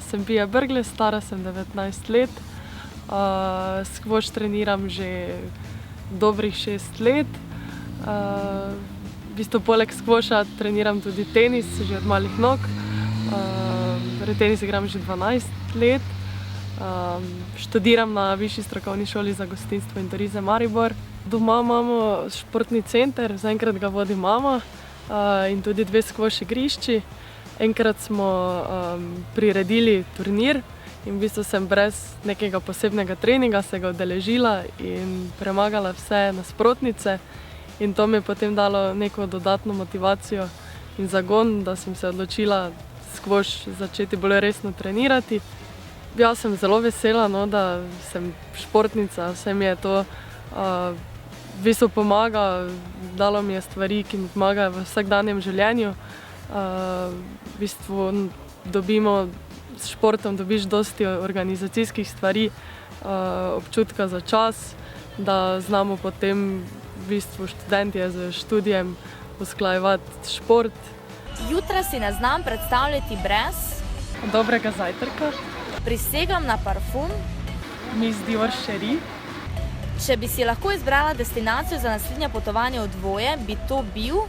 sem Pia Brglez, stara sem 19 let. Skvoš treniram že dobrih 6 let. V bistvu poleg skvoša treniram tudi tenis že od malih nog. Tenis igram že 12 let. Študiram na Višji strokovni šoli za gostinstvo in turizem Maribor. Doma imamo športni center, zaenkrat ga vodi mama, in tudi 2 skvoš igrišči. Enkrat smo priredili turnir in v bistvu sem brez nekega posebnega treninga se ga udeležila in premagala vse nasprotnice. In to mi je potem dalo neko dodatno motivacijo in zagon, da sem se odločila skvoš začeti bolj resno trenirati. Jaz sem zelo vesela, da sem športnica, vse mi je to v bistvu pomaga, dalo mi je stvari, ki mi pomagajo v vsakdanjem življenju. V bistvu s športom dobiš dosti organizacijskih stvari, občutka za čas, da znamo potem v bistvu študentje z študijem usklajevati šport. Jutra si ne znam predstavljati brez dobrega zajtrka. Prisegam na parfum Miss Dior Cherie. Če bi si lahko izbrala destinacijo za naslednje potovanje v dvoje, bi to bil?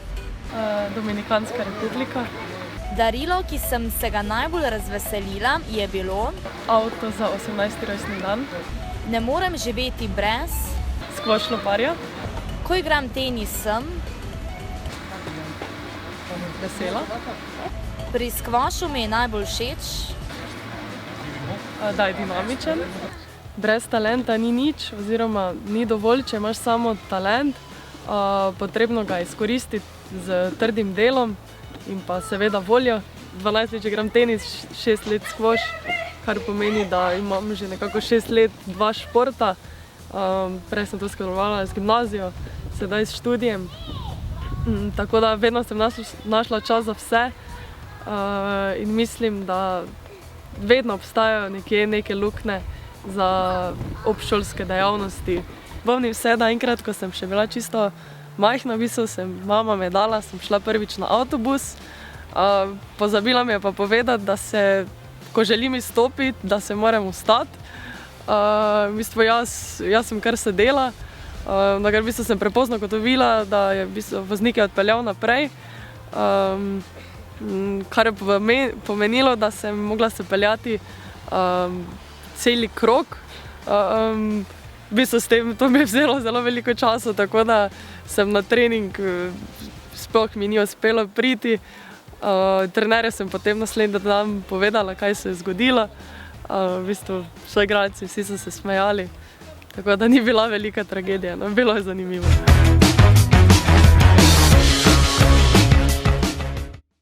Dominikanska republika. Darilo, ki sem se ga najbolj razveselila, je bilo? Avto za 18. rojstni dan. Ne morem živeti brez? Skvoš loparja. Ko igram tenis, sem? Vesela. Pri skvošu mi je najbolj všeč? Da je dinamičen. Brez talenta ni nič, oziroma ni dovolj, če imaš samo talent. Potrebno ga izkoristiti z trdim delom in pa seveda voljo. 12 let že igram tenis, 6 let skvoš, kar pomeni, da imam že nekako 6 let 2 športa. Prej sem to skladovala z gimnazijo, sedaj s študijem. Tako da vedno sem našla čas za vse in mislim, da vedno obstajajo nekje neke luknje za obšolske dejavnosti. Spomnim se, da enkrat, ko sem še bila čisto majhna, v bistvu mama me dala, sem šla prvič na avtobus. Pozabila mi je pa povedati, da se, ko želim izstopiti, da se moram ustati. V bistvu jaz sem kar sedela, v bistvu sem prepozno ugotovila, da je v bistvu voznik odpeljal naprej. Kar je pomenilo, da sem mogla se peljati celi krog. V bistvu s tem to mi je vzelo zelo veliko časa, tako da sem na trening sploh mi ni uspelo priti. Trenerju sem potem naslednji dan povedala, kaj se je zgodilo. V bistvu soigralci vsi so se smejali, tako da ni bila velika tragedija, bilo je zanimivo.